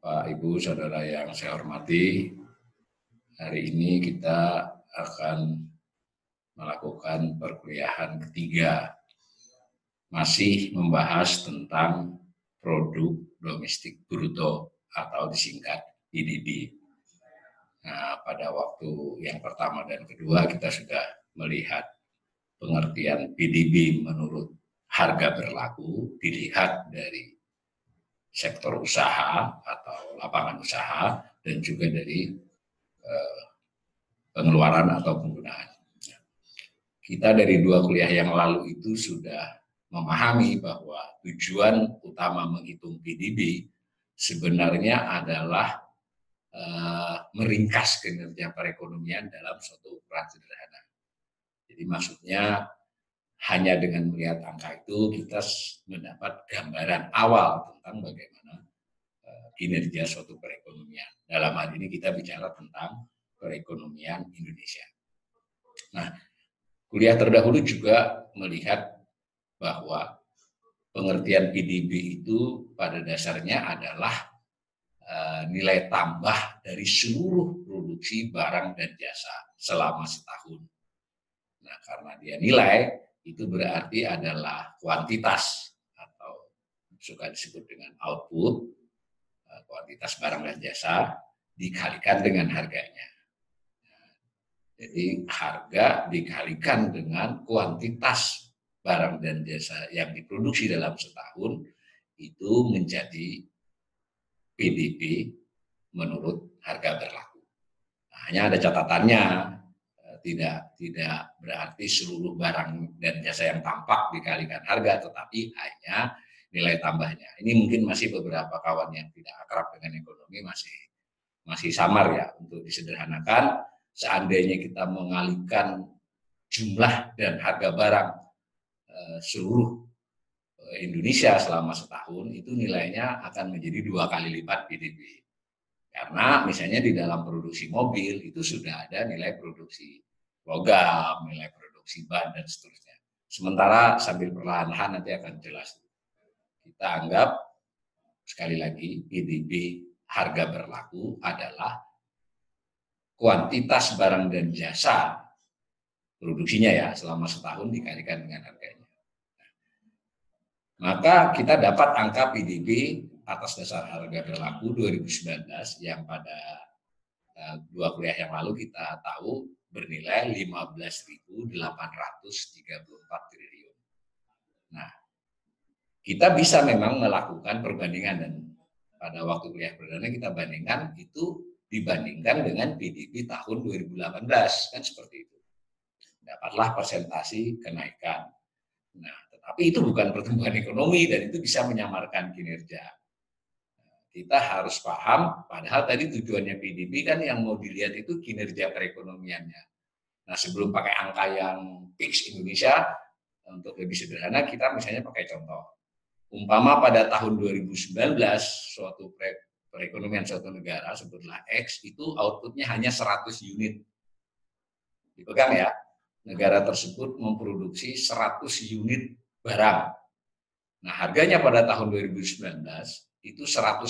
Pak, Ibu, Saudara yang saya hormati, hari ini kita akan melakukan perkuliahan ketiga, masih membahas tentang produk domestik bruto atau disingkat PDB. Nah, pada waktu yang pertama dan kedua kita sudah melihat pengertian PDB menurut harga berlaku dilihat dari sektor usaha atau lapangan usaha dan juga dari pengeluaran atau penggunaan. Kita dari 2 kuliah yang lalu itu sudah memahami bahwa tujuan utama menghitung PDB sebenarnya adalah meringkas kinerja perekonomian dalam suatu ukuran sederhana. Jadi maksudnya hanya dengan melihat angka itu kita mendapat gambaran awal tentang bagaimana kinerja suatu perekonomian. Dalam hal ini kita bicara tentang perekonomian Indonesia. Nah, kuliah terdahulu juga melihat bahwa pengertian PDB itu pada dasarnya adalah nilai tambah dari seluruh produksi barang dan jasa selama setahun. Nah, karena dia nilai, itu berarti adalah kuantitas atau suka disebut dengan output, kuantitas barang dan jasa dikalikan dengan harganya. Jadi harga dikalikan dengan kuantitas barang dan jasa yang diproduksi dalam setahun itu menjadi PDB menurut harga berlaku. Nah, hanya ada catatannya, tidak berarti seluruh barang dan jasa yang tampak dikalikan harga, tetapi hanya nilai tambahnya. Ini mungkin masih beberapa kawan yang tidak akrab dengan ekonomi masih samar ya. Untuk disederhanakan, seandainya kita mengalihkan jumlah dan harga barang seluruh Indonesia selama setahun, itu nilainya akan menjadi 2 kali lipat PDB. Karena misalnya di dalam produksi mobil itu sudah ada nilai produksi logam, nilai produksi ban, dan seterusnya. Sementara sambil perlahan-lahan nanti akan jelas. Kita anggap sekali lagi PDB harga berlaku adalah kuantitas barang dan jasa produksinya ya selama setahun dikalikan dengan harganya. Maka kita dapat angka PDB atas dasar harga berlaku 2019 yang pada 2 kuliah yang lalu kita tahu bernilai 15.834 triliun. Nah, kita bisa memang melakukan perbandingan dan pada waktu kuliah perdana kita bandingkan itu dibandingkan dengan PDB tahun 2018 kan seperti itu. Dapatlah persentase kenaikan. Nah, tapi itu bukan pertumbuhan ekonomi dan itu bisa menyamarkan kinerja. Kita harus paham, padahal tadi tujuannya PDB kan yang mau dilihat itu kinerja perekonomiannya. Nah, sebelum pakai angka yang fix Indonesia, untuk lebih sederhana kita misalnya pakai contoh. Umpama pada tahun 2019 suatu perekonomian suatu negara, sebutlah X, itu outputnya hanya 100 unit. Dipegang ya, negara tersebut memproduksi 100 unit barang. Nah, harganya pada tahun 2019 itu 110.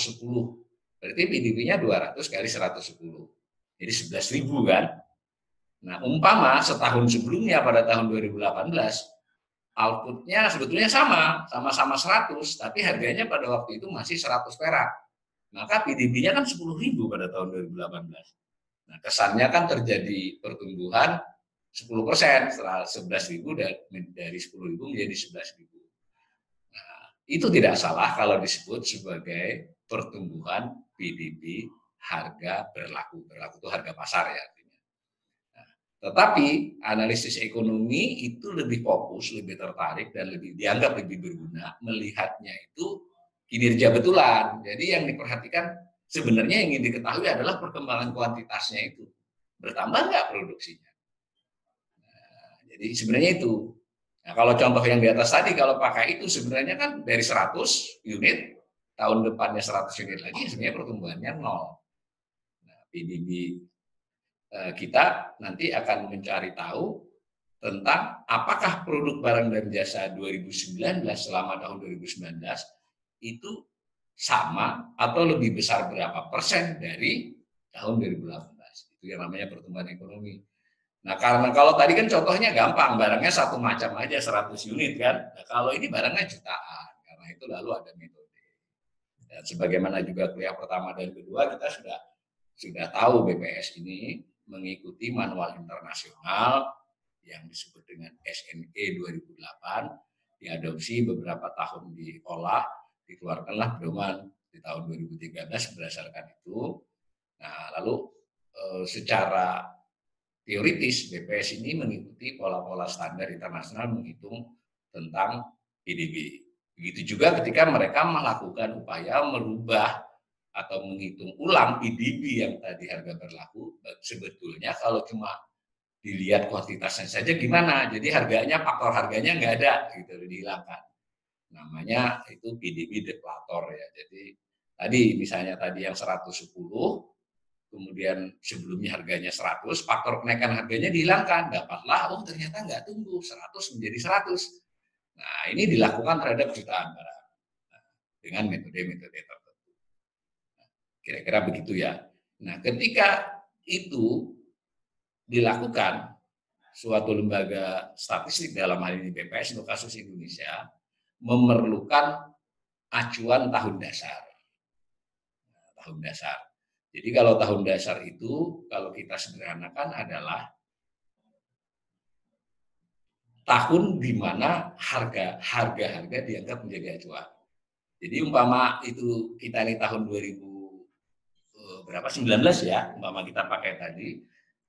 Berarti PDB-nya 200 kali 110. Jadi 11.000 kan. Nah, umpama setahun sebelumnya pada tahun 2018 outputnya sebetulnya sama-sama 100, tapi harganya pada waktu itu masih 100 perak. Maka PDB-nya kan 10.000 pada tahun 2018. Nah, kesannya kan terjadi pertumbuhan 10%, setelah 11.000 dari 10.000 menjadi 11.000. Nah, itu tidak salah kalau disebut sebagai pertumbuhan PDB harga berlaku. Berlaku itu harga pasar ya artinya. Nah, tetapi analisis ekonomi itu lebih fokus, lebih tertarik dan dianggap lebih berguna melihatnya itu kinerja betulan. Jadi yang diperhatikan sebenarnya yang ingin diketahui adalah perkembangan kuantitasnya itu. Bertambah nggak produksinya? Jadi sebenarnya itu. Nah, kalau contoh yang di atas tadi, kalau pakai itu sebenarnya kan dari 100 unit, tahun depannya 100 unit lagi, sebenarnya pertumbuhannya 0. Nah, PDB kita nanti akan mencari tahu tentang apakah produk barang dan jasa 2019 selama tahun 2019 itu sama atau lebih besar berapa persen dari tahun 2018. Itu yang namanya pertumbuhan ekonomi. Nah, karena kalau tadi kan contohnya gampang, barangnya satu macam aja 100 unit kan. Nah, kalau ini barangnya jutaan. Karena itu lalu ada metode. Dan sebagaimana juga kuliah pertama dan kedua kita sudah tahu BPS ini mengikuti manual internasional yang disebut dengan SNE 2008, diadopsi beberapa tahun diolah, dikeluarkanlah pedoman di tahun 2013 berdasarkan itu. Nah, lalu secara teoritis BPS ini mengikuti pola-pola standar internasional menghitung tentang PDB. Begitu juga ketika mereka melakukan upaya merubah atau menghitung ulang PDB yang tadi harga berlaku, sebetulnya kalau cuma dilihat kuantitasnya saja gimana, jadi harganya, faktor harganya nggak ada, gitu, dihilangkan. Namanya itu PDB deflator ya. Jadi tadi misalnya tadi yang 110, kemudian sebelumnya harganya 100, faktor kenaikan harganya dihilangkan, dapatlah, oh ternyata nggak tumbuh, 100 menjadi 100. Nah, ini dilakukan terhadap jutaan barang dengan metode-metode tertentu. Kira-kira begitu ya. Nah, ketika itu dilakukan, suatu lembaga statistik dalam hal ini BPS untuk kasus Indonesia memerlukan acuan tahun dasar. Tahun dasar. Jadi kalau tahun dasar itu, kalau kita sederhanakan adalah tahun di mana harga dianggap menjadi acuan. Jadi umpama itu kita ini tahun 2019 ya, umpama kita pakai tadi,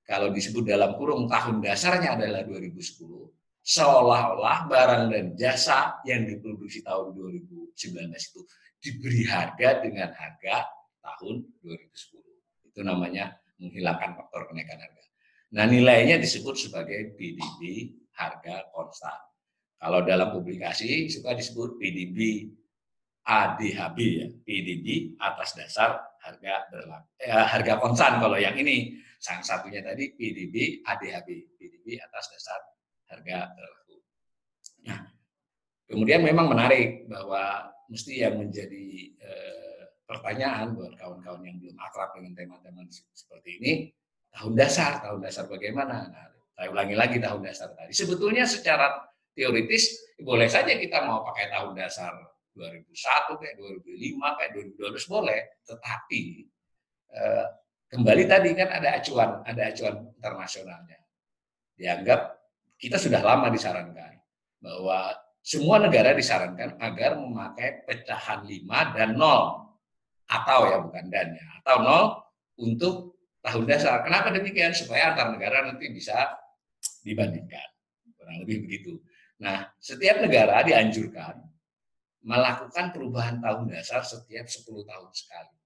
kalau disebut dalam kurung tahun dasarnya adalah 2010, seolah-olah barang dan jasa yang diproduksi tahun 2019 itu diberi harga dengan harga tahun 2010. Itu namanya menghilangkan faktor kenaikan harga. Nah, nilainya disebut sebagai PDB harga konstan. Kalau dalam publikasi suka disebut PDB ADHB ya, PDB atas dasar harga konstan. Kalau yang ini, yang satunya tadi PDB ADHB, PDB atas dasar harga berlaku. Nah, kemudian memang menarik bahwa mesti yang menjadi pertanyaan buat kawan-kawan yang belum akrab dengan tema-tema seperti ini, tahun dasar bagaimana? Nah, saya ulangi lagi tahun dasar tadi. Sebetulnya secara teoritis boleh saja kita mau pakai tahun dasar 2001 kayak 2005 kayak 2012 boleh, tetapi kembali tadi kan ada acuan internasionalnya. Dianggap kita sudah lama disarankan bahwa semua negara disarankan agar memakai pecahan 5 dan 0 atau ya bukan dan ya, atau 0 untuk tahun dasar. Kenapa demikian? Supaya antar negara nanti bisa dibandingkan. Kurang lebih begitu. Nah, setiap negara dianjurkan melakukan perubahan tahun dasar setiap 10 tahun sekali.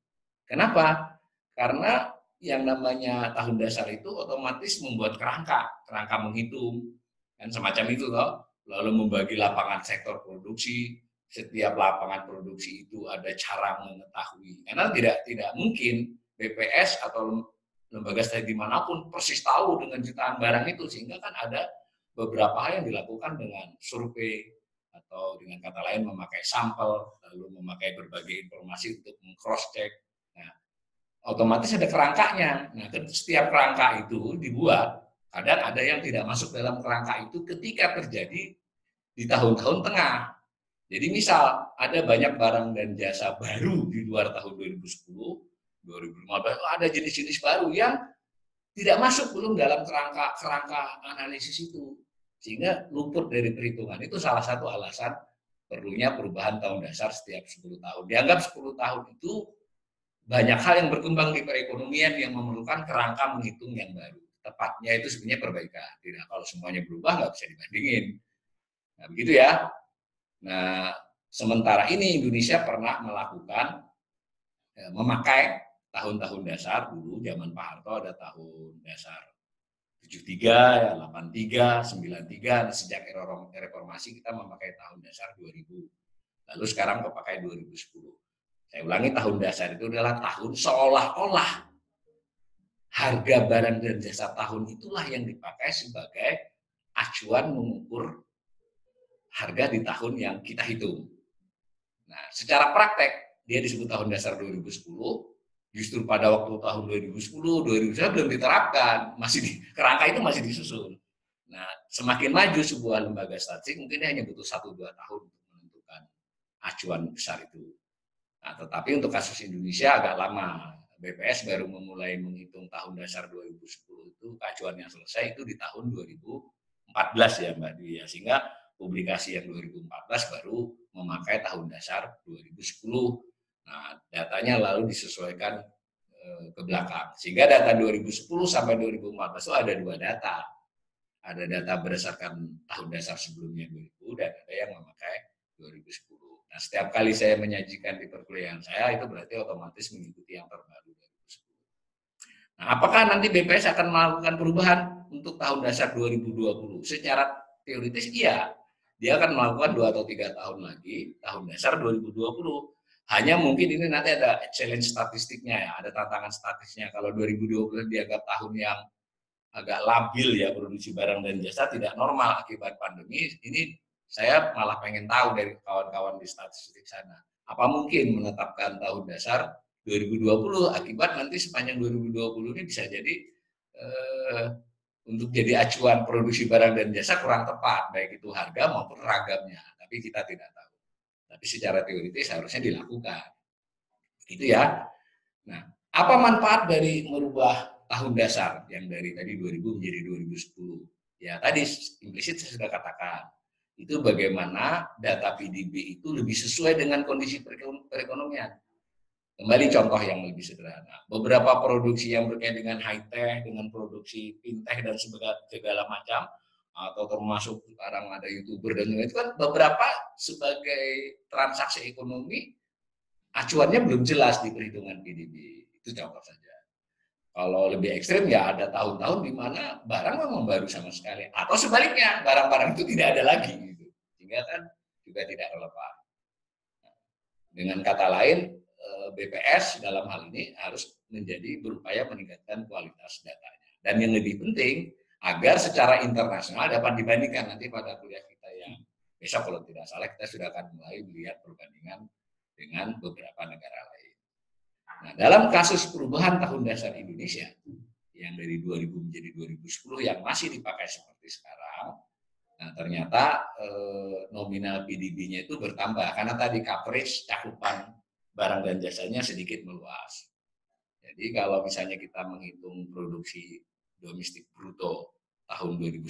Kenapa? Karena yang namanya tahun dasar itu otomatis membuat kerangka menghitung, kan semacam itu toh. Lalu membagi lapangan sektor produksi, setiap lapangan produksi itu ada cara mengetahui. Karena tidak mungkin BPS atau lembaga studi dimanapun persis tahu dengan jutaan barang itu, sehingga kan ada beberapa hal yang dilakukan dengan survei atau dengan kata lain memakai sampel, lalu memakai berbagai informasi untuk meng-cross check. Nah, otomatis ada kerangkanya. Nah, setiap kerangka itu dibuat, kadang ada yang tidak masuk dalam kerangka itu ketika terjadi di tahun-tahun tengah. Jadi misal ada banyak barang dan jasa baru di luar tahun 2010, 2015, ada jenis-jenis baru yang tidak masuk belum dalam kerangka analisis itu, sehingga luput dari perhitungan. Itu salah satu alasan perlunya perubahan tahun dasar setiap 10 tahun. Dianggap 10 tahun itu banyak hal yang berkembang di perekonomian yang memerlukan kerangka menghitung yang baru. Tepatnya itu sebenarnya perbaikan. Tidak, kalau semuanya berubah nggak bisa dibandingin. Nah, begitu ya. Nah, sementara ini Indonesia pernah melakukan memakai tahun-tahun dasar dulu, zaman Pak Harto ada tahun dasar 73, 83, 93, sejak era reformasi kita memakai tahun dasar 2000. Lalu sekarang kepakai 2010. Saya ulangi, tahun dasar itu adalah tahun seolah-olah harga barang dan jasa tahun itulah yang dipakai sebagai acuan mengukur harga di tahun yang kita hitung. Nah, secara praktek dia disebut tahun dasar 2010, justru pada waktu tahun 2010, 2011 belum diterapkan, kerangka itu masih disusun. Nah, semakin maju sebuah lembaga statistik mungkin hanya butuh 1-2 tahun untuk menentukan acuan besar itu. Nah, tetapi untuk kasus Indonesia agak lama. BPS baru memulai menghitung tahun dasar 2010 itu acuan yang selesai itu di tahun 2014 ya Mbak Dwi ya. Sehingga publikasi yang 2014 baru memakai tahun dasar 2010. Nah, datanya lalu disesuaikan ke belakang. Sehingga data 2010 sampai 2014 itu ada 2 data. Ada data berdasarkan tahun dasar sebelumnya 2000 dan ada yang memakai 2010. Nah, setiap kali saya menyajikan di perkuliahan saya, itu berarti otomatis mengikuti yang terbaru 2010. Nah, apakah nanti BPS akan melakukan perubahan untuk tahun dasar 2020? Secara teoritis iya. Dia akan melakukan 2 atau 3 tahun lagi, tahun dasar 2020. Hanya mungkin ini nanti ada challenge statistiknya ya, ada tantangan statistiknya. Kalau 2020 dianggap tahun yang agak labil ya produksi barang dan jasa tidak normal akibat pandemi, ini saya malah pengen tahu dari kawan-kawan di statistik sana. Apa mungkin menetapkan tahun dasar 2020 akibat nanti sepanjang 2020 ini bisa jadi untuk jadi acuan produksi barang dan jasa kurang tepat, baik itu harga maupun ragamnya. Tapi kita tidak tahu. Tapi secara teoritis harusnya dilakukan. Itu ya. Nah, apa manfaat dari merubah tahun dasar yang dari tadi 2000 menjadi 2010? Ya, tadi implisit saya sudah katakan. Itu bagaimana data PDB itu lebih sesuai dengan kondisi perekonomian. Kembali contoh yang lebih sederhana. Beberapa produksi yang berkaitan dengan high-tech, dengan produksi fintech dan segala macam, atau termasuk sekarang ada YouTuber dan lain-lain, itu kan beberapa sebagai transaksi ekonomi acuannya belum jelas di perhitungan PDB. Itu contoh saja. Kalau lebih ekstrim ya ada tahun-tahun di mana barang memang baru sama sekali. Atau sebaliknya, barang-barang itu tidak ada lagi. Gitu. Sehingga kan juga tidak relevan. Dengan kata lain, BPS dalam hal ini harus berupaya meningkatkan kualitas datanya. Dan yang lebih penting, agar secara internasional dapat dibandingkan nanti pada kuliah kita yang besok kalau tidak salah kita sudah akan mulai melihat perbandingan dengan beberapa negara lain. Nah, dalam kasus perubahan tahun dasar Indonesia yang dari 2000 menjadi 2010 yang masih dipakai seperti sekarang, nah ternyata nominal PDB-nya itu bertambah karena tadi coverage cakupan barang dan jasanya sedikit meluas. Jadi kalau misalnya kita menghitung produksi domestik bruto tahun 2010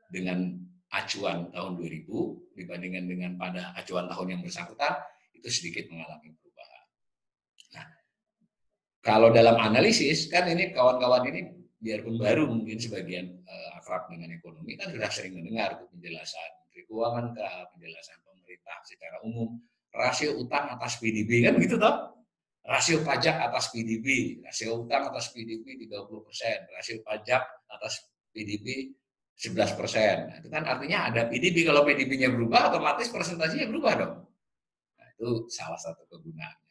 dengan acuan tahun 2000 dibandingkan dengan pada acuan tahun yang bersangkutan, itu sedikit mengalami perubahan. Nah, kalau dalam analisis, kan ini kawan-kawan ini biarpun baru mungkin sebagian akrab dengan ekonomi, kan sudah sering mendengar penjelasan Menteri Keuangan ke penjelasan pemerintah secara umum, rasio utang atas PDB, kan begitu toh? Rasio pajak atas PDB, rasio utang atas PDB 30%, rasio pajak atas PDB 11%. Nah, itu kan artinya ada PDB, kalau PDB-nya berubah, otomatis persentasenya berubah dong. Nah, itu salah satu kegunaannya.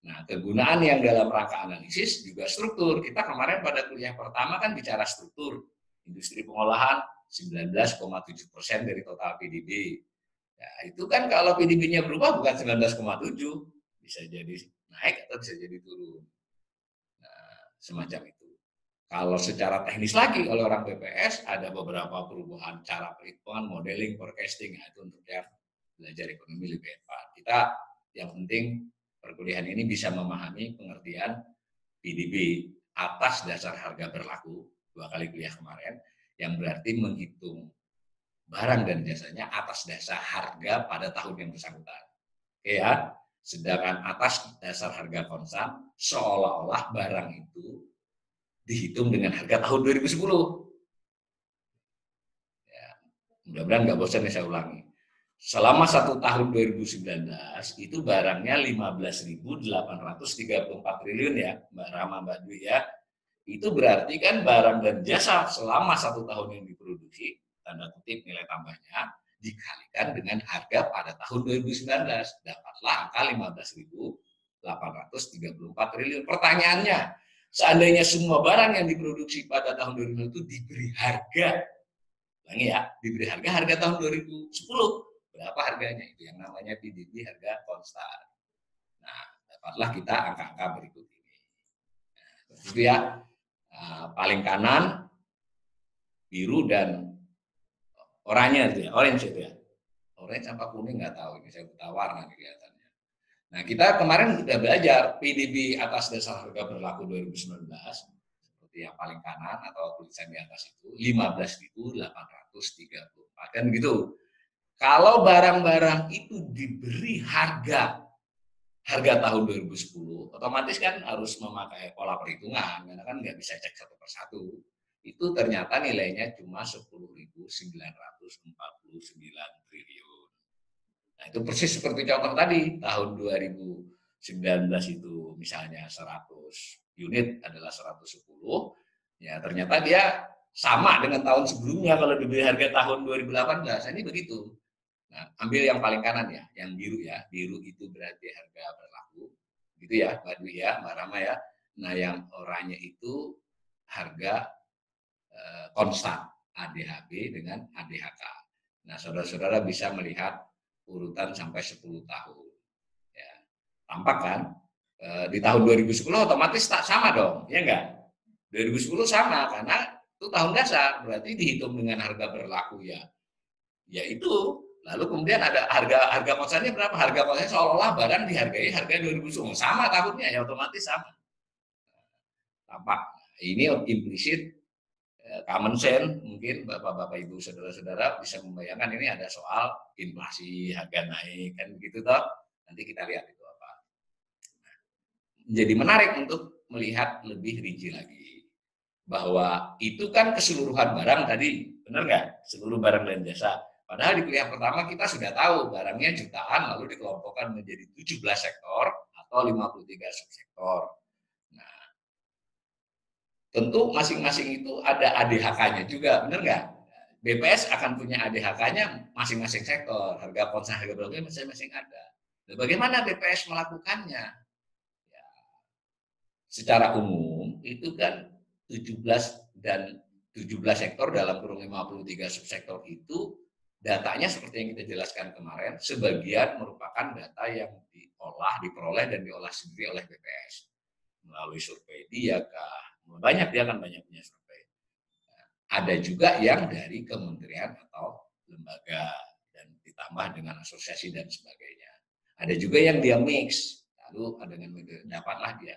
Nah, kegunaan yang dalam rangka analisis juga struktur. Kita kemarin pada kuliah pertama kan bicara struktur. Industri pengolahan 19,7% dari total PDB. Ya, itu kan kalau PDB-nya berubah bukan 19,7, bisa jadi naik atau bisa jadi turun. Nah, semacam itu. Kalau secara teknis lagi, oleh orang BPS ada beberapa perubahan cara perhitungan, modeling, forecasting, itu untuk yang belajar ekonomi lebih tepat. Kita yang penting perkuliahan ini bisa memahami pengertian PDB atas dasar harga berlaku 2 kali kuliah kemarin, yang berarti menghitung barang dan jasanya atas dasar harga pada tahun yang bersangkutan. Oke ya, sedangkan atas dasar harga konstan seolah-olah barang itu dihitung dengan harga tahun 2010. Ya, mudah-mudahan nggak bosan saya ulangi. Selama 1 tahun 2019 itu barangnya 15.834 triliun ya, Mbak Rama, Mbak Dwi ya. Itu berarti kan barang dan jasa selama 1 tahun yang diproduksi, tanda kutip nilai tambahnya, dikalikan dengan harga pada tahun 2019. Dapatlah angka 15.834 triliun. Pertanyaannya, seandainya semua barang yang diproduksi pada tahun 2000 itu diberi harga, diberi harga tahun 2010, berapa harganya? Itu yang namanya PDB harga konstan. dapatlah kita angka-angka berikut ini. Nah, itu ya, paling kanan biru dan oranye itu ya, orange itu ya. Orange apa kuning nggak tahu, ini saya buta warna kelihatannya. Nah, kita kemarin sudah belajar PDB atas dasar harga berlaku 2019, seperti yang paling kanan atau tulisan di atas itu, 15.834 kan gitu. Kalau barang-barang itu diberi harga tahun 2010, otomatis kan harus memakai pola perhitungan, karena kan nggak bisa cek satu persatu. Itu ternyata nilainya cuma 10.949 triliun. Nah, itu persis seperti contoh tadi, tahun 2019 itu misalnya 100 unit adalah 110, ya ternyata dia sama dengan tahun sebelumnya kalau dibeli harga tahun 2018, ini begitu. Nah, ambil yang paling kanan ya, yang biru ya. Biru itu berarti harga berlaku. Gitu ya, Mbak Dwi ya, Mbak Rama ya. Nah, yang oranye itu harga konstan, ADHB dengan ADHK. Nah, saudara-saudara bisa melihat urutan sampai 10 tahun. Ya. Tampak kan? Di tahun 2010 otomatis tak sama dong, ya enggak? 2010 sama, karena itu tahun dasar, berarti dihitung dengan harga berlaku ya. Ya itu. Lalu kemudian ada harga konstannya berapa? Harga konstannya seolah-olah barang dihargai harga 2010. Sama tahunnya ya, otomatis sama. Tampak. Ini implisit common sense, mungkin Bapak-bapak Ibu saudara-saudara bisa membayangkan ini ada soal inflasi, harga naik kan begitu toh. Nanti kita lihat itu apa. Jadi menarik untuk melihat lebih rinci lagi bahwa itu kan keseluruhan barang tadi, benar nggak? Seluruh barang dan jasa. Padahal di kuliah pertama kita sudah tahu barangnya jutaan lalu dikelompokkan menjadi 17 sektor atau 53 subsektor. Nah, tentu masing-masing itu ada ADHK-nya juga, benar nggak? BPS akan punya ADHK-nya masing-masing sektor, harga konstan, harga berlaku masing-masing ada. Dan bagaimana BPS melakukannya? Ya, secara umum itu kan 17 dan 17 sektor dalam kurung 53 subsektor itu datanya seperti yang kita jelaskan kemarin, sebagian merupakan data yang diperoleh dan diolah sendiri oleh BPS melalui survei dia kah, banyak dia kan banyak punya survei. Nah, ada juga yang dari kementerian atau lembaga dan ditambah dengan asosiasi dan sebagainya. Ada juga yang dia mix, lalu dengan dapatlah dia.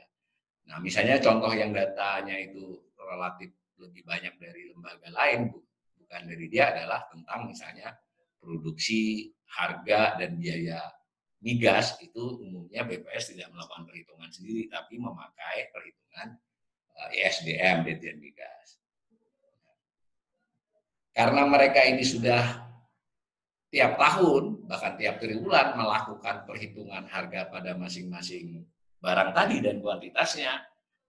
Nah, misalnya contoh yang datanya itu relatif lebih banyak dari lembaga lain, bukan dari dia, adalah tentang misalnya produksi, harga, dan biaya migas. Itu umumnya BPS tidak melakukan perhitungan sendiri, tapi memakai perhitungan ISDM, Dirjen Migas. Karena mereka ini sudah tiap tahun, bahkan tiap triwulan melakukan perhitungan harga pada masing-masing barang tadi dan kuantitasnya,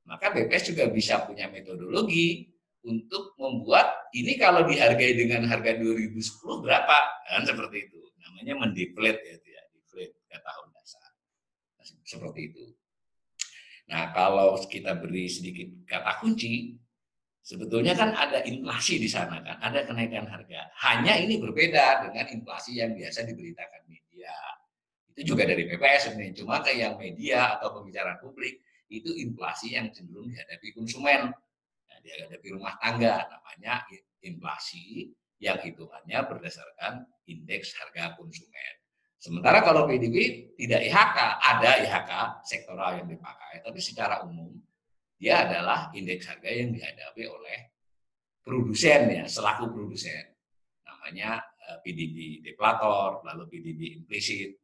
maka BPS juga bisa punya metodologi untuk membuat ini kalau dihargai dengan harga 2010 berapa, kan seperti itu. Namanya mendeflate ya, deflate ke tahun dasar. Seperti itu. Nah, kalau kita beri sedikit kata kunci, sebetulnya kan ada inflasi di sana kan, ada kenaikan harga. Hanya ini berbeda dengan inflasi yang biasa diberitakan media. Itu juga dari BPS sebenarnya, cuma ke yang media atau pembicaraan publik itu inflasi yang cenderung dihadapi konsumen. Dihadapi rumah tangga, namanya inflasi yang hitungannya berdasarkan indeks harga konsumen. Sementara kalau PDB tidak IHK, ada IHK sektoral yang dipakai, tapi secara umum dia adalah indeks harga yang dihadapi oleh produsen ya, selaku produsen. Namanya PDB deflator, lalu PDB implisit.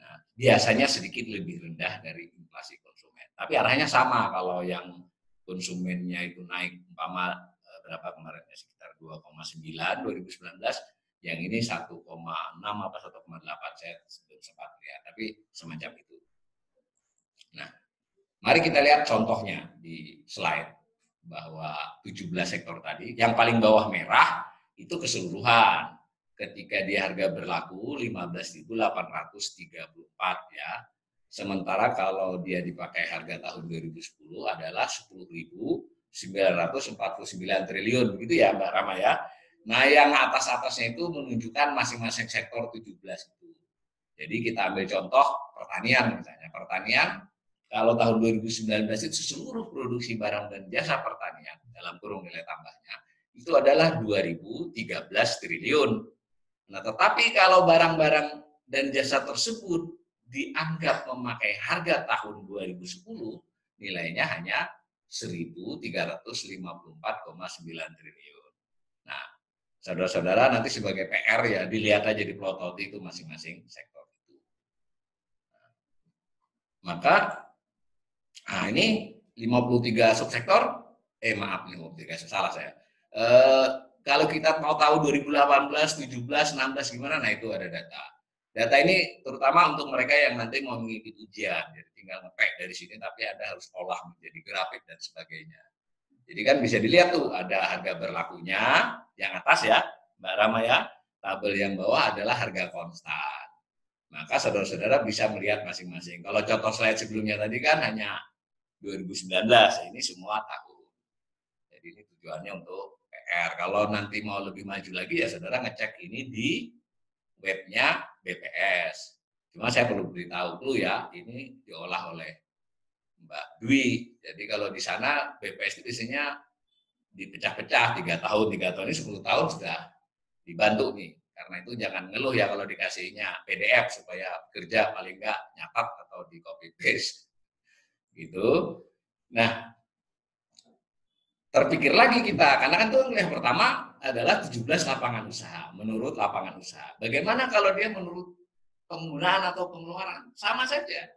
Nah, biasanya sedikit lebih rendah dari inflasi konsumen. Tapi arahnya sama, kalau yang konsumennya itu naik umpama berapa kemarin ya, sekitar 2,9 2019, yang ini 1,6 apa 1,8 saya belum sempat lihat, tapi semacam itu. Nah, mari kita lihat contohnya di slide bahwa 17 sektor tadi, yang paling bawah merah itu keseluruhan. Ketika dia harga berlaku 15.834 ya. Sementara kalau dia dipakai harga tahun 2010 adalah 10.949 triliun, begitu ya Mbak Rama ya. Nah, yang atas-atasnya itu menunjukkan masing-masing sektor 17 itu. Jadi kita ambil contoh pertanian misalnya. Pertanian Kalau tahun 2019 itu seluruh produksi barang dan jasa pertanian dalam kurung nilai tambahnya itu adalah 2013 triliun. Nah, tetapi kalau barang-barang dan jasa tersebut dianggap memakai harga tahun 2010, nilainya hanya 1.354,9 triliun. Nah, saudara-saudara nanti sebagai PR ya dilihat aja di plototi itu masing-masing sektor itu. Maka nah ini 53 subsektor, maaf 53, salah saya. Kalau kita mau tahu 2018, 17, 16 gimana, nah itu ada data. Data ini terutama untuk mereka yang nanti mau mengikuti ujian, jadi tinggal nge-pack dari sini, tapi Anda harus olah menjadi grafik dan sebagainya. Jadi kan bisa dilihat tuh, ada harga berlakunya, yang atas ya, Mbak Rama ya, tabel yang bawah adalah harga konstan. Maka saudara-saudara bisa melihat masing-masing. Kalau contoh slide sebelumnya tadi kan hanya 2019, ini semua tahun. Jadi ini tujuannya untuk PR. Kalau nanti mau lebih maju lagi ya saudara ngecek ini di webnya BPS. Cuma saya perlu beritahu dulu ya, ini diolah oleh Mbak Dwi. Jadi kalau di sana BPS itu biasanya dipecah-pecah 3 tahun ini 10 tahun sudah dibantu nih. Karena itu jangan ngeluh ya kalau dikasihnya PDF supaya kerja paling enggak nyatat atau di copy paste. Gitu. Nah, terpikir lagi kita, karena kan itu yang pertama adalah 17 lapangan usaha, menurut lapangan usaha. Bagaimana kalau dia menurut penggunaan atau pengeluaran? Sama saja.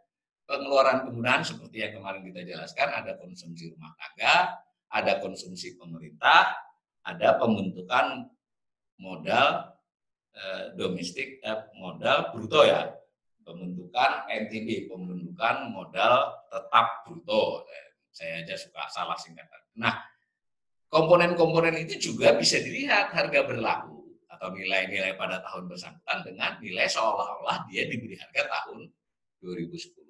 Pengeluaran-penggunaan seperti yang kemarin kita jelaskan, ada konsumsi rumah tangga, ada konsumsi pemerintah, ada pembentukan modal domestik, modal bruto ya, pembentukan NTB, pembentukan modal tetap bruto. Saya aja suka salah singkatan. Nah, komponen-komponen itu juga bisa dilihat harga berlaku atau nilai-nilai pada tahun bersangkutan dengan nilai seolah-olah dia diberi harga tahun 2010.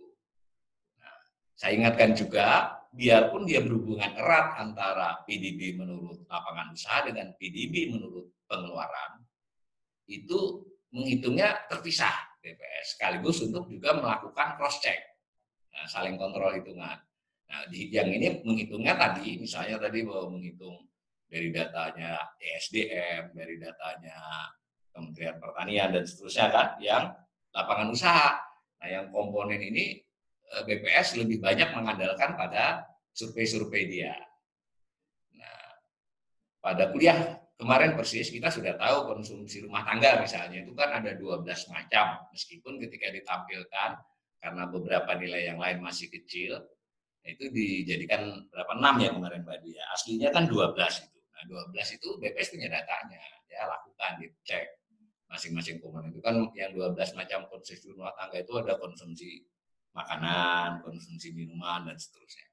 Nah, saya ingatkan juga, biarpun dia berhubungan erat antara PDB menurut lapangan usaha dengan PDB menurut pengeluaran, itu menghitungnya terpisah BPS, sekaligus untuk juga melakukan cross check, nah, saling kontrol hitungan. Nah, yang ini menghitungnya tadi, misalnya tadi mau menghitung dari datanya ESDM, dari datanya Kementerian Pertanian dan seterusnya kan, yang lapangan usaha. Nah, yang komponen ini BPS lebih banyak mengandalkan pada survei-survei dia. Nah, pada kuliah kemarin persis kita sudah tahu konsumsi rumah tangga misalnya itu kan ada 12 macam, meskipun ketika ditampilkan karena beberapa nilai yang lain masih kecil, itu dijadikan berapa 6 ya kemarin Mbak Dia. Aslinya kan 12 itu. Nah, 12 itu BPS punya datanya, ya lakukan dicek masing-masing komponen itu kan yang 12 macam konsumsi rumah tangga itu ada konsumsi makanan, konsumsi minuman dan seterusnya.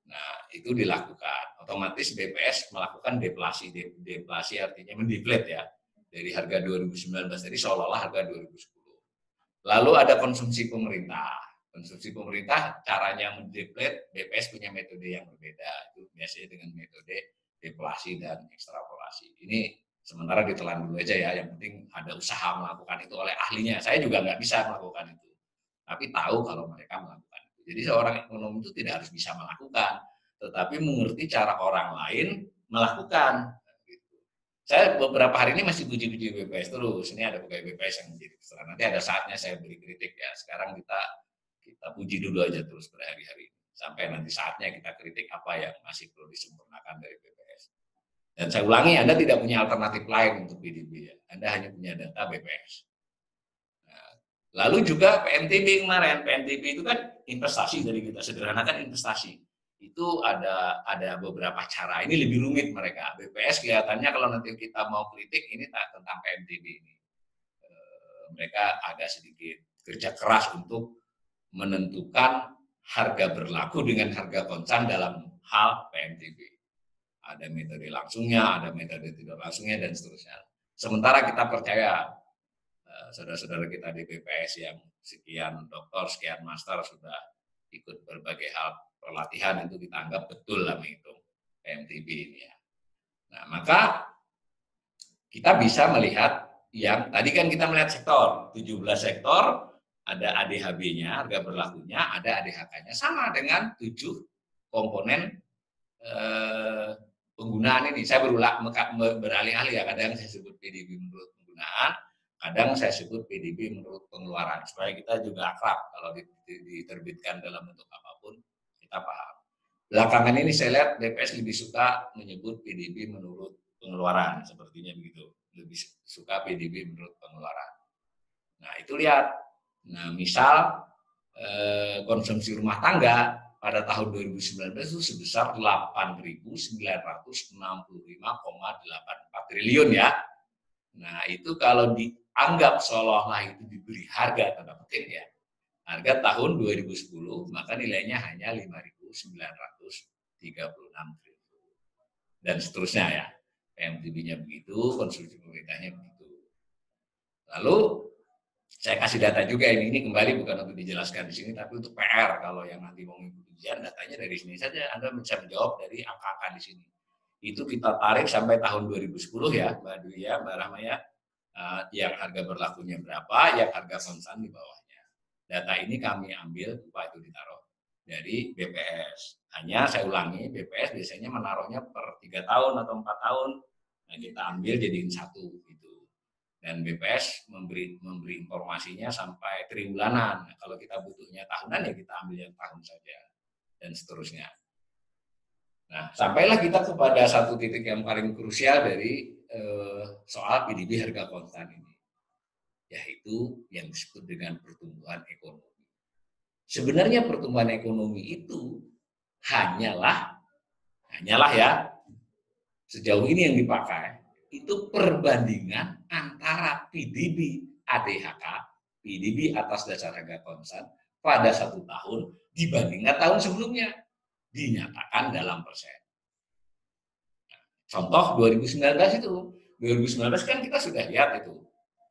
Nah, itu dilakukan. Otomatis BPS melakukan deflasi. Deflasi artinya mendeflate ya. Dari harga 2019 tadi seolah-olah harga 2010. Lalu ada konsumsi pemerintah. Konsumsi pemerintah caranya mendeflate, BPS punya metode yang berbeda. Itu biasanya dengan metode deflasi dan ekstrapolasi. Ini sementara ditelan dulu aja ya. Yang penting ada usaha melakukan itu oleh ahlinya. Saya juga nggak bisa melakukan itu. Tapi tahu kalau mereka melakukan. Jadi seorang ekonom itu tidak harus bisa melakukan, tetapi mengerti cara orang lain melakukan. Saya beberapa hari ini masih puji-puji BPS terus. Ini ada pegawai BPS yang menjadi peserta. Nanti ada saatnya saya beri kritik ya. Sekarang kita puji dulu aja terus berhari-hari. Sampai nanti saatnya kita kritik apa yang masih perlu disempurnakan dari BPS. Dan saya ulangi, Anda tidak punya alternatif lain untuk PDB ya. Anda hanya punya data BPS. Lalu juga PNTB kemarin, PNTB itu kan investasi dari kita, sederhanakan investasi. Itu ada beberapa cara, ini lebih rumit mereka. BPS kelihatannya kalau nanti kita mau kritik, ini tentang PNTB ini. Mereka agak sedikit kerja keras untuk menentukan harga berlaku dengan harga konstan dalam hal PNTB. Ada metode langsungnya, ada metode tidak langsungnya, dan seterusnya. Sementara kita percaya, saudara-saudara kita di BPS yang sekian doktor, sekian master sudah ikut berbagai hal pelatihan itu kita anggap betul lah menghitung PMTB ini ya. Nah, maka kita bisa melihat yang tadi kan kita melihat sektor, 17 sektor ada ADHB-nya, harga berlakunya, ada ADHK-nya, sama dengan 7 komponen penggunaan ini. Saya beralih-alih ya, kadang saya sebut PDB menurut penggunaan, kadang saya sebut PDB menurut pengeluaran, supaya kita juga akrab kalau diterbitkan dalam bentuk apapun, kita paham. Belakangan ini saya lihat BPS lebih suka menyebut PDB menurut pengeluaran, sepertinya begitu. Lebih suka PDB menurut pengeluaran. Nah, itu lihat. Nah, misal konsumsi rumah tangga pada tahun 2019 itu sebesar 8.965,84 triliun ya. Nah, itu kalau dianggap seolah-olah itu diberi harga, tanda petik ya, harga tahun 2010, maka nilainya hanya 5.936 triliun. Dan seterusnya ya. PMTB-nya begitu, konsumsi pemerintahnya begitu. Lalu saya kasih data juga ini kembali bukan untuk dijelaskan di sini, tapi untuk PR. Kalau yang nanti mau mengikuti ujian, datanya dari sini saja, Anda bisa menjawab dari angka-angka di sini. Itu kita tarik sampai tahun 2010 ya, Mbak Dwi ya, Mbak Rahma ya, yang harga berlakunya berapa, yang harga konstan di bawahnya. Data ini kami ambil, Pak, itu ditaruh dari BPS. Hanya saya ulangi, BPS biasanya menaruhnya per 3 tahun atau 4 tahun. Nah, kita ambil jadiin 1 gitu. Dan BPS memberi informasinya sampai triwulanan. Nah, kalau kita butuhnya tahunan ya kita ambil yang tahun saja dan seterusnya. Nah, sampailah kita kepada satu titik yang paling krusial dari soal PDB harga konstan ini, yaitu yang disebut dengan pertumbuhan ekonomi. Sebenarnya pertumbuhan ekonomi itu hanyalah ya, sejauh ini yang dipakai itu perbandingan antara PDB ADHK, PDB atas dasar harga konstan pada 1 tahun dibandingkan tahun sebelumnya, dinyatakan dalam persen. Contoh 2019 itu, 2019 kan kita sudah lihat itu.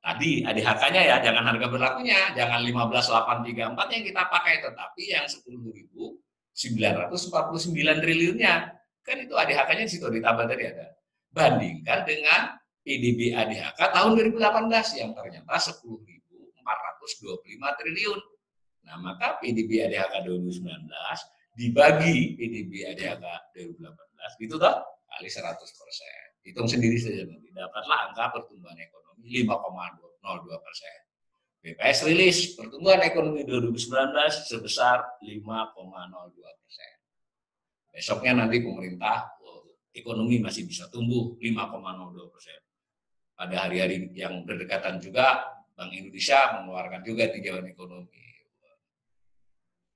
Tadi ADHK-nya ya, jangan harga berlakunya, jangan 15.834 yang kita pakai, tetapi yang 10.949 triliunnya. Kan itu ADHK-nya di situ ditambah tadi ada. Bandingkan dengan PDB ADHK tahun 2018 yang ternyata 10.425 triliun. Nah, maka PDB ADHK 2019 dibagi PDB ADHK 2018 gitu toh, kali 100%. Hitung sendiri saja nanti dapatlah angka pertumbuhan ekonomi 5,02%. BPS rilis pertumbuhan ekonomi 2019 sebesar 5,02%. Besoknya nanti pemerintah ekonomi masih bisa tumbuh 5,02%. Pada hari-hari yang berdekatan juga Bank Indonesia mengeluarkan juga tinjauan ekonomi.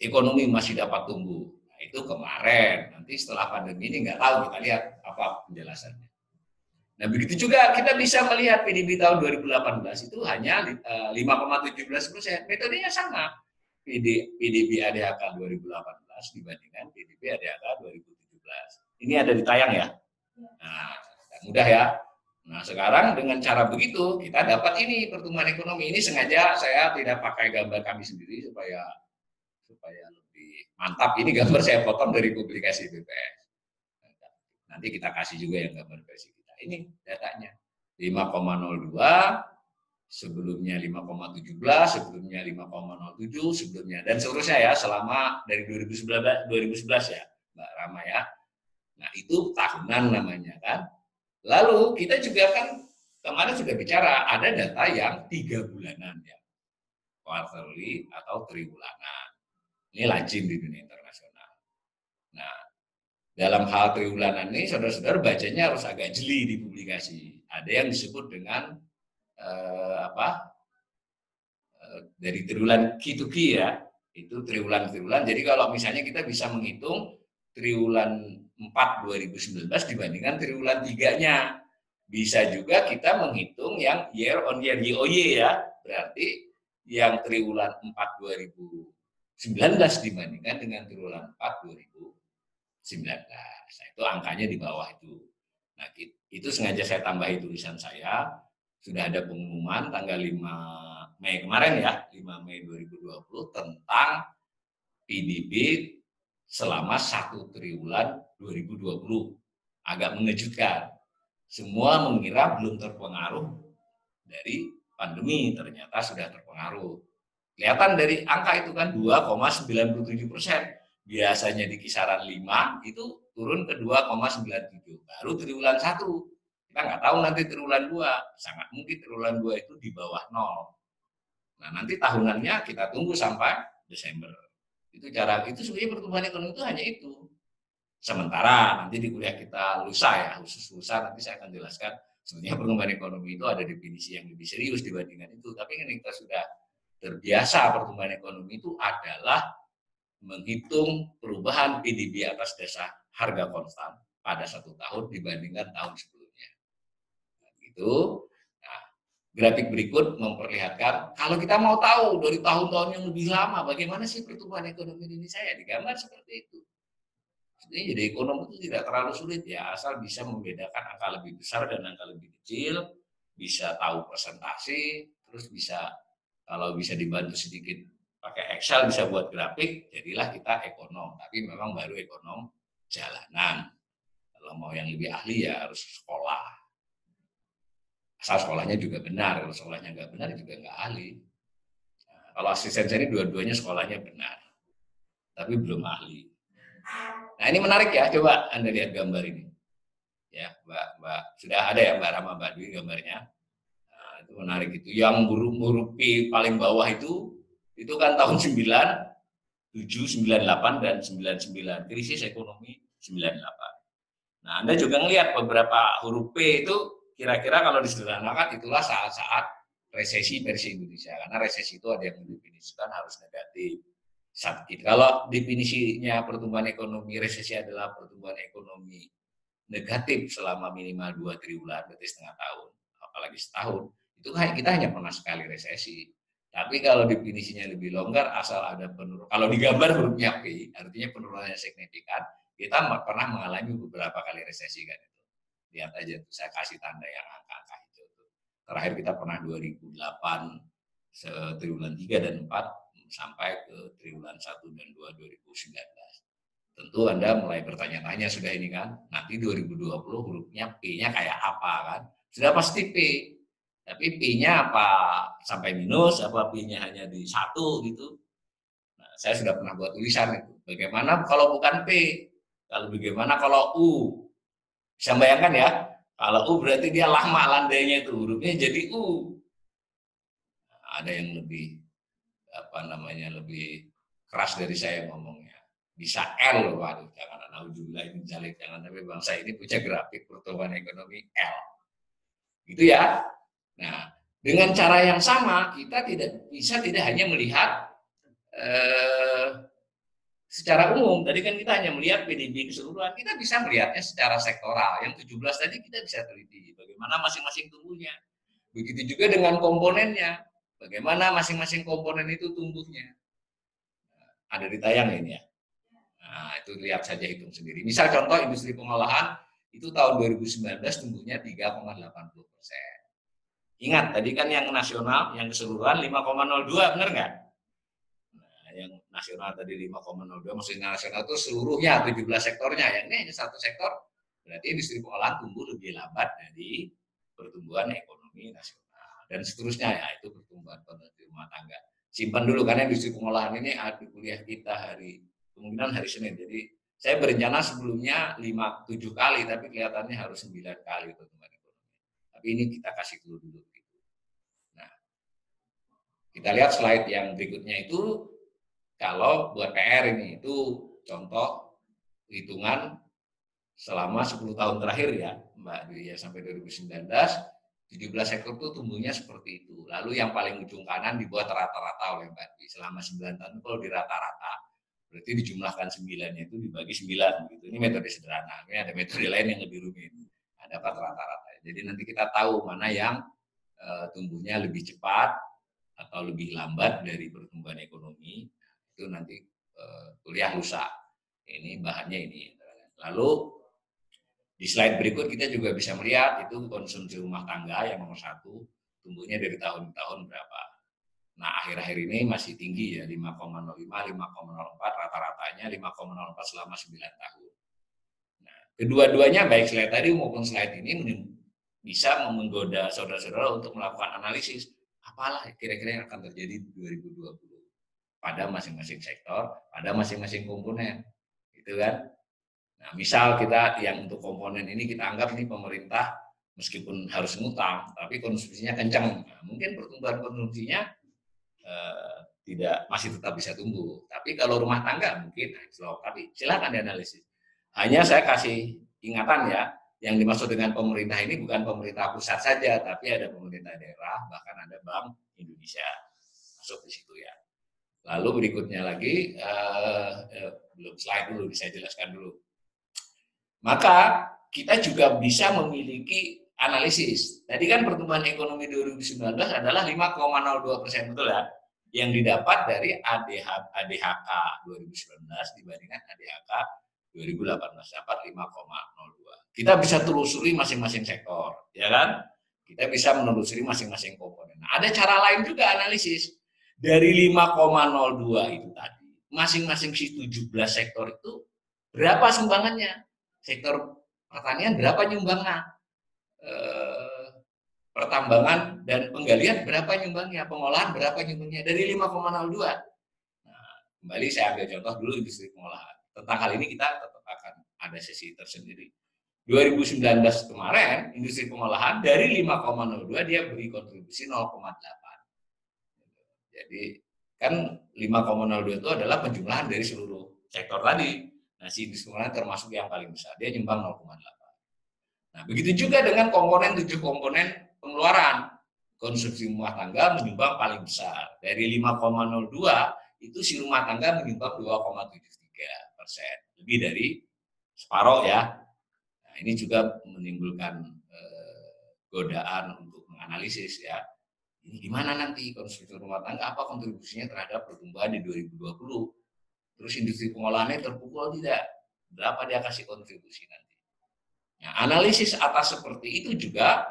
Ekonomi masih dapat tumbuh. Nah, itu kemarin. Nanti setelah pandemi ini nggak tahu, kita lihat apa penjelasannya. Nah, begitu juga kita bisa melihat PDB tahun 2018 itu hanya 5,17%. Metodenya sama. PDB ADHK 2018 dibandingkan PDB ADHK 2017. Ini ada di tayang ya. Nah, mudah ya. Nah, sekarang dengan cara begitu kita dapat ini pertumbuhan ekonomi. Ini sengaja saya tidak pakai gambar kami sendiri supaya lebih mantap. Ini gambar saya potong dari publikasi BPS. Nanti kita kasih juga yang gambar versi kita. Ini datanya 5,02, sebelumnya 5,17, sebelumnya 5,07, sebelumnya dan seterusnya ya selama dari 2011 ya, Mbak Rama ya. Nah, itu tahunan namanya kan. Lalu kita juga kan kemarin sudah bicara ada data yang 3 bulanan ya, quarterly atau triwulanan. Ini lazim di dunia internasional. Nah, dalam hal triwulanan ini saudara-saudara bacanya harus agak jeli di publikasi. Ada yang disebut dengan dari triwulan Q2Q ya, itu triwulan-triwulan. Jadi kalau misalnya kita bisa menghitung triwulan 4 2019 dibandingkan triwulan 3-nya. Bisa juga kita menghitung yang year on year, YOY ya. Berarti yang triwulan 4 2019 dibandingkan dengan triwulan 4 2019. Nah, itu angkanya di bawah itu. Nah, itu sengaja saya tambahi tulisan saya. Sudah ada pengumuman tanggal 5 Mei kemarin ya, 5 Mei 2020 tentang PDB selama 1 triwulan 2020. Agak mengejutkan. Semua mengira belum terpengaruh dari pandemi, ternyata sudah terpengaruh. Kelihatan dari angka itu kan 2,97%. Biasanya di kisaran 5, itu turun ke 2,97. Baru triwulan 1. Kita nggak tahu nanti triwulan 2. Sangat mungkin triwulan 2 itu di bawah 0. Nah, nanti tahunannya kita tunggu sampai Desember. Itu sebenarnya pertumbuhan ekonomi itu hanya itu. Sementara nanti di kuliah kita lusa ya, khusus lusa nanti saya akan jelaskan sebenarnya pertumbuhan ekonomi itu ada definisi yang lebih serius dibandingkan itu. Tapi kan kita sudah terbiasa pertumbuhan ekonomi itu adalah menghitung perubahan PDB atas dasar harga konstan pada 1 tahun dibandingkan tahun sebelumnya. Nah, gitu. Nah, grafik berikut memperlihatkan kalau kita mau tahu dari tahun-tahun yang lebih lama bagaimana sih pertumbuhan ekonomi Indonesia ya digambar seperti itu. Jadi ekonomi itu tidak terlalu sulit ya, asal bisa membedakan angka lebih besar dan angka lebih kecil, bisa tahu presentasi, terus bisa kalau bisa dibantu sedikit pakai Excel bisa buat grafik, jadilah kita ekonom. Tapi memang baru ekonom jalanan. Kalau mau yang lebih ahli ya harus sekolah. Asal sekolahnya juga benar, kalau sekolahnya nggak benar juga nggak ahli. Nah, kalau asisten saya ini dua-duanya sekolahnya benar, tapi belum ahli. Nah ini menarik ya, coba Anda lihat gambar ini. Ya, Mbak sudah ada ya Mbak Rama, Mbak Dwi gambarnya. Nah, itu menarik itu. Yang huruf P paling bawah itu kan tahun 97, 98 dan 99, krisis ekonomi 98. Nah, Anda juga ngelihat beberapa huruf P itu kira-kira kalau disederhanakan itulah saat-saat resesi versi Indonesia. Karena resesi itu ada yang mendefinisikan harus negatif. Kalau definisinya pertumbuhan ekonomi resesi adalah pertumbuhan ekonomi negatif selama minimal 2 triwulan, berarti setengah tahun, apalagi setahun, itu kita hanya pernah sekali resesi. Tapi kalau definisinya lebih longgar, asal ada penurunan, kalau digambar hurufnya P, artinya penurunannya signifikan, kita pernah mengalami beberapa kali resesi kan itu. Lihat aja tuh, saya kasih tanda yang angka-angka itu. Terakhir kita pernah 2008, triwulan 3 dan 4, sampai ke triwulan 1 dan 2 2019. Tentu Anda mulai bertanya-tanya sudah ini kan, nanti 2020 hurufnya P-nya kayak apa kan? Sudah pasti P. Tapi P-nya apa sampai minus, apa P-nya hanya di 1 gitu. Nah, saya sudah pernah buat tulisan itu. Bagaimana kalau bukan P? Kalau bagaimana kalau U? Bisa bayangkan ya, kalau U berarti dia lama landainya itu, hurufnya jadi U. Nah, ada yang lebih lebih keras dari saya ngomongnya, bisa L, waduh jangan naudzubillah ini jalik, jangan, tapi bangsa ini punya grafik pertumbuhan ekonomi L gitu ya. Nah, dengan cara yang sama kita tidak hanya melihat secara umum, tadi kan kita hanya melihat PDB keseluruhan, kita bisa melihatnya secara sektoral. Yang 17 tadi kita bisa teliti bagaimana masing-masing tumbuhnya, begitu juga dengan komponennya. Bagaimana masing-masing komponen itu tumbuhnya. Ada di tayang ini ya. Nah, itu lihat saja, hitung sendiri. Misal contoh industri pengolahan, itu tahun 2019 tumbuhnya 3,80%. Ingat, tadi kan yang nasional, yang keseluruhan 5,02, benar nggak? Nah, yang nasional tadi 5,02, maksudnya nasional itu seluruhnya, 17 sektornya. Yang ini hanya satu sektor, berarti industri pengolahan tumbuh lebih lambat dari pertumbuhan ekonomi nasional. Dan seterusnya ya, itu pertumbuhan konsumsi rumah tangga. Simpan dulu karena industri pengolahan ini ada kuliah kita kemungkinan hari Senin. Jadi saya berencana sebelumnya 5-7 kali, tapi kelihatannya harus 9 kali pertumbuhan ekonomi. Tapi ini kita kasih dulu. Nah, kita lihat slide yang berikutnya itu, kalau buat PR ini, itu contoh hitungan selama 10 tahun terakhir ya, Mbak Dwi, ya, sampai 2019. 17 sektor itu tumbuhnya seperti itu. Lalu yang paling ujung kanan dibuat rata-rata oleh Mbak Dwi. Selama 9 tahun kalau di rata-rata, berarti dijumlahkan 9-nya itu dibagi 9. Gitu. Ini metode sederhana. Ini ada metode lain yang lebih rumit. Nah, dapat rata-rata. Jadi nanti kita tahu mana yang tumbuhnya lebih cepat atau lebih lambat dari pertumbuhan ekonomi. Itu nanti kuliah lusa. Ini bahannya ini. Lalu di slide berikut kita juga bisa melihat itu konsumsi rumah tangga yang nomor 1 tumbuhnya dari tahun ke tahun berapa. Nah, akhir-akhir ini masih tinggi ya, 5,05, 5,04, rata-ratanya 5,04 selama 9 tahun. Nah, kedua-duanya baik slide tadi maupun slide ini bisa menggoda saudara-saudara untuk melakukan analisis apalah kira-kira yang akan terjadi di 2020. pada masing-masing sektor, pada masing-masing komponen, gitu kan. Nah, misal kita yang untuk komponen ini kita anggap nih pemerintah meskipun harus ngutang, tapi konsumsinya kencang. Nah, mungkin pertumbuhan konsumsinya tidak masih tetap bisa tumbuh. Tapi kalau rumah tangga mungkin slow. Tapi silakan dianalisis. Hanya saya kasih ingatan ya, yang dimaksud dengan pemerintah ini bukan pemerintah pusat saja, tapi ada pemerintah daerah, bahkan ada Bank Indonesia masuk di situ ya. Lalu berikutnya lagi, belum slide dulu, bisa jelaskan dulu. Maka kita juga bisa memiliki analisis. Tadi kan pertumbuhan ekonomi 2019 adalah 5,02%, betul ya? Yang didapat dari ADHK 2019 dibandingkan ADHK 2018 dapat 5,02. Kita bisa telusuri masing-masing sektor, ya kan? Kita bisa menelusuri masing-masing komponen. Nah, ada cara lain juga analisis. Dari 5,02 itu tadi, masing-masing si 17 sektor itu berapa sumbangannya? Sektor pertanian berapa nyumbangnya? Pertambangan dan penggalian berapa nyumbangnya? Pengolahan berapa nyumbangnya? Dari 5,02. Nah, kembali saya ambil contoh dulu industri pengolahan. Tentang hal ini kita tetap akan ada sesi tersendiri. 2019 kemarin industri pengolahan dari 5,02 dia beri kontribusi 0,8. Jadi kan 5,02 itu adalah penjumlahan dari seluruh sektor tadi. Nah, si industri pengolahan termasuk yang paling besar. Dia nyumbang 0,8. Nah, begitu juga dengan komponen 7 komponen pengeluaran. Konsumsi rumah tangga menyumbang paling besar. Dari 5,02 itu si rumah tangga menyumbang 2,73%. Lebih dari separuh ya. Nah, ini juga menimbulkan godaan untuk menganalisis ya. Ini gimana nanti konsumsi rumah tangga, apa kontribusinya terhadap pertumbuhan di 2020? Terus industri pengolahannya terpukul tidak? Berapa dia kasih kontribusi nanti? Nah, analisis atas seperti itu juga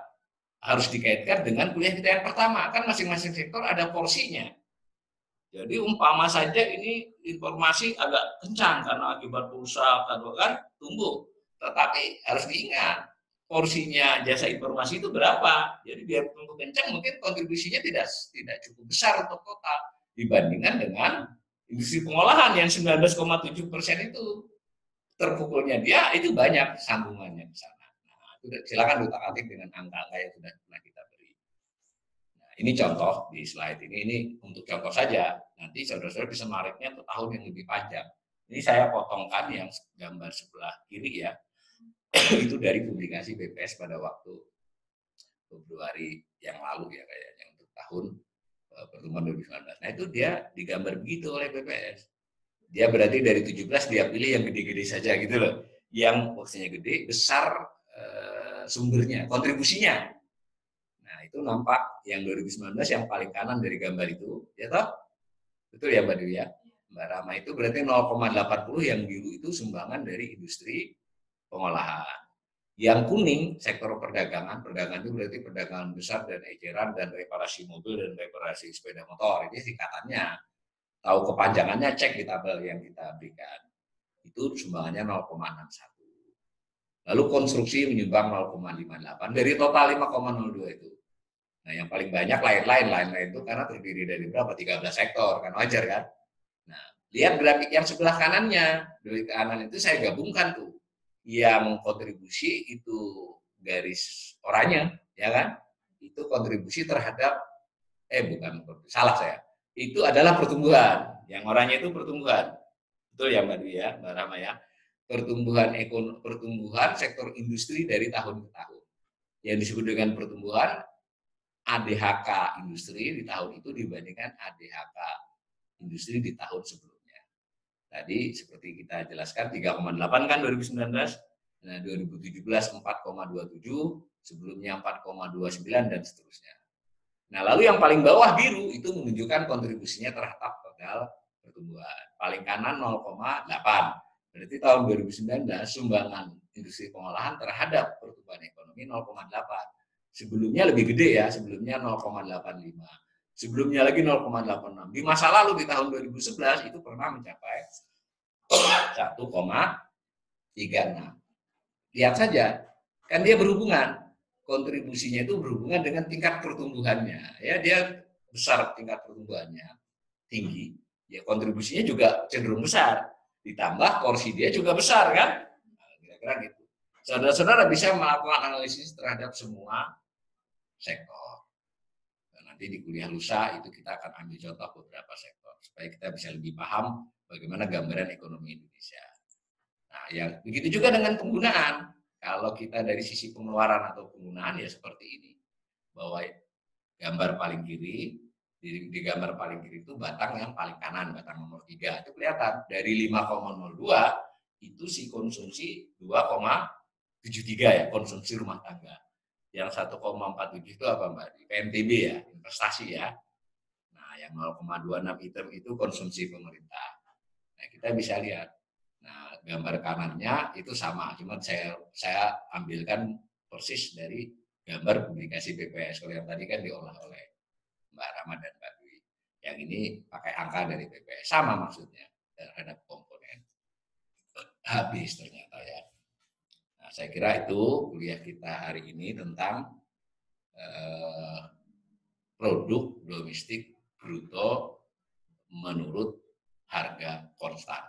harus dikaitkan dengan kuliah kita yang pertama. Kan masing-masing sektor ada porsinya. Jadi umpama saja ini informasi agak kencang karena akibat pulsa kan tumbuh. Tetapi harus diingat porsinya jasa informasi itu berapa. Jadi biar tumbuh kencang mungkin kontribusinya tidak cukup besar untuk total dibandingkan dengan industri pengolahan yang 19,7% itu. Terpukulnya dia itu banyak sambungannya di sana. Nah, silakan diutak-atik dengan angka-angka yang sudah pernah kita beri. Nah, ini contoh di slide ini untuk contoh saja. Nanti saudara-saudara bisa nariknya ke tahun yang lebih panjang. Ini saya potongkan yang gambar sebelah kiri ya. Itu dari publikasi BPS pada waktu Februari yang lalu ya kayaknya untuk tahun pertumbuhan 2019. Nah, itu dia digambar begitu oleh BPS. Dia berarti dari 17 dia pilih yang gede-gede saja gitu loh. Yang porsinya gede, besar sumbernya, kontribusinya. Nah, itu nampak yang 2019 yang paling kanan dari gambar itu, ya toh? Betul ya Mbak Dewi ya? Mbak Rama itu berarti 0,80, yang biru itu sumbangan dari industri pengolahan. Yang kuning sektor perdagangan, perdagangan itu berarti perdagangan besar dan eceran dan reparasi mobil dan reparasi sepeda motor. Ini singkatannya. Tahu kepanjangannya cek di tabel yang kita berikan. Itu sumbangannya 0,61. Lalu konstruksi menyumbang 0,58 dari total 5,02 itu. Nah, yang paling banyak lain-lain itu karena terdiri dari berapa? 13 sektor, kan wajar kan? Nah, lihat grafik yang sebelah kanannya. Dari kanan itu saya gabungkan tuh. Yang kontribusi itu garis oranye, ya kan? Itu kontribusi terhadap salah saya. Itu adalah pertumbuhan. Yang oranye itu pertumbuhan. Betul ya Mbak Dwi ya, Mbak Rama ya. Pertumbuhan sektor industri dari tahun ke tahun. Yang disebut dengan pertumbuhan ADHK industri di tahun itu dibandingkan ADHK industri di tahun sebelumnya. Tadi seperti kita jelaskan 3,8 kan 2019. Nah, 2017 4,27, sebelumnya 4,29 dan seterusnya. Nah, lalu yang paling bawah biru itu menunjukkan kontribusinya terhadap total pertumbuhan. Paling kanan 0,8. Berarti tahun 2019 sumbangan industri pengolahan terhadap pertumbuhan ekonomi 0,8. Sebelumnya lebih gede ya, sebelumnya 0,85. Sebelumnya lagi 0,86. Di masa lalu di tahun 2011 itu pernah mencapai 1,36. Lihat saja, kan dia berhubungan. Kontribusinya itu berhubungan dengan tingkat pertumbuhannya. Ya, dia besar tingkat pertumbuhannya, tinggi. ya kontribusinya juga cenderung besar. Ditambah porsi dia juga besar kan? Nah, kira-kira gitu. Saudara-saudara bisa melakukan analisis terhadap semua sektor. Dan nanti di kuliah lusa itu kita akan ambil contoh beberapa sektor supaya kita bisa lebih paham bagaimana gambaran ekonomi Indonesia. Nah, yang begitu juga dengan penggunaan. Kalau kita dari sisi pengeluaran atau penggunaan ya seperti ini. Bahwa gambar paling kiri, di gambar paling kiri itu batang yang paling kanan, batang nomor 3. Itu kelihatan dari 5,02 itu si konsumsi 2,73 ya, konsumsi rumah tangga. Yang 1,47 itu apa Mbak? PNBP ya, investasi ya. Nah, yang 0,26 itu konsumsi pemerintah. Nah, kita bisa lihat. Nah, gambar kanannya itu sama, cuma saya ambilkan persis dari gambar publikasi BPS. Kalau yang tadi kan diolah oleh Mbak Rama dan Mbak Dwi. Yang ini pakai angka dari BPS. Sama maksudnya terhadap komponen. Habis ternyata ya. Nah, saya kira itu kuliah kita hari ini tentang produk domestik bruto menurut harga konstan.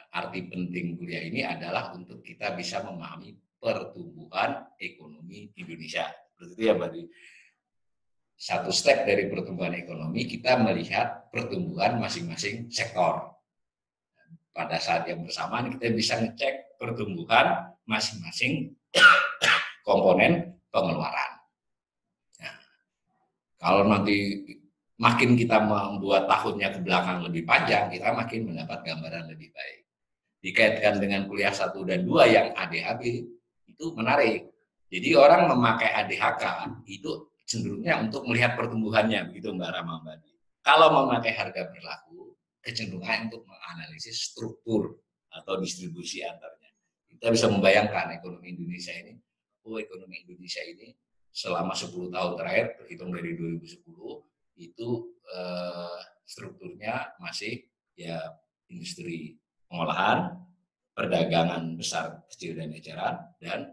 Arti penting kuliah ini adalah untuk kita bisa memahami pertumbuhan ekonomi Indonesia. Seperti itu ya, Mbak. Satu step dari pertumbuhan ekonomi, kita melihat pertumbuhan masing-masing sektor. Pada saat yang bersamaan, kita bisa ngecek pertumbuhan masing-masing komponen pengeluaran. Nah, kalau nanti makin kita membuat tahunnya ke belakang lebih panjang, kita makin mendapat gambaran lebih baik. Dikaitkan dengan kuliah 1 dan 2 yang ADHB itu menarik. Jadi orang memakai ADHK itu cenderungnya untuk melihat pertumbuhannya, begitu Mbak Rama Mbak. Kalau memakai harga berlaku, kecenderungan untuk menganalisis struktur atau distribusi antarnya. Kita bisa membayangkan ekonomi Indonesia ini, ekonomi Indonesia ini selama 10 tahun terakhir, terhitung dari 2010, itu strukturnya masih ya industri pengolahan, perdagangan besar, kecil, dan eceran, dan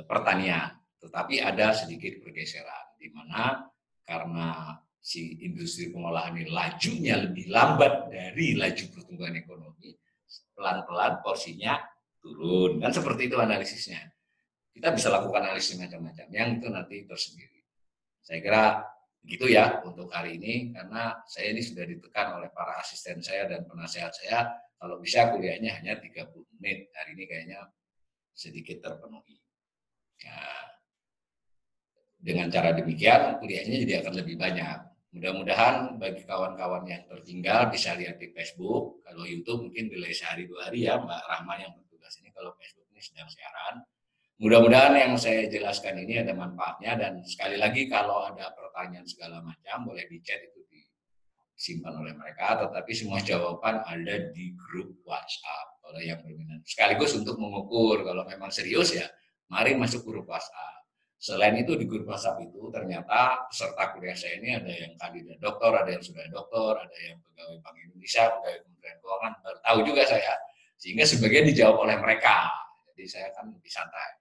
pertanian. Tetapi ada sedikit pergeseran, di mana karena si industri pengolahan ini lajunya lebih lambat dari laju pertumbuhan ekonomi, pelan-pelan porsinya turun. Dan seperti itu analisisnya. Kita bisa lakukan analisis macam-macam, yang itu nanti tersendiri. Saya kira begitu ya untuk hari ini, karena saya ini sudah ditekan oleh para asisten saya dan penasehat saya, kalau bisa kuliahnya hanya 30 menit. Hari ini kayaknya sedikit terpenuhi. Nah, dengan cara demikian, kuliahnya jadi akan lebih banyak. Mudah-mudahan bagi kawan-kawan yang tertinggal bisa lihat di Facebook. Kalau YouTube mungkin delay sehari 2 hari ya, Mbak Rahma yang bertugas ini. Kalau Facebook ini sedang siaran. Mudah-mudahan yang saya jelaskan ini ada manfaatnya, dan sekali lagi kalau ada pertanyaan segala macam boleh di chat, itu disimpan oleh mereka, tetapi semua jawaban ada di grup WhatsApp oleh yang berminat. Sekaligus untuk mengukur kalau memang serius ya, mari masuk grup WhatsApp. Selain itu di grup WhatsApp itu ternyata peserta kuliah saya ini ada yang kandidat doktor, ada yang sudah doktor, ada yang pegawai Bank Indonesia, pegawai Kementerian Keuangan, baru tahu juga saya, sehingga sebagian dijawab oleh mereka. Jadi saya kan lebih santai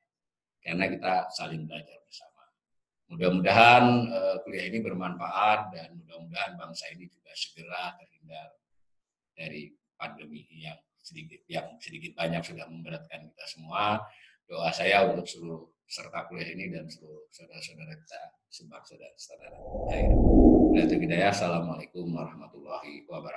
karena kita saling belajar bersama. Mudah-mudahan kuliah ini bermanfaat, dan mudah-mudahan bangsa ini juga segera terhindar dari pandemi yang sedikit banyak sudah memberatkan kita semua. Doa saya untuk seluruh peserta kuliah ini dan seluruh saudara-saudara kita, sebangsa dan saudara. Assalamualaikum warahmatullahi wabarakatuh.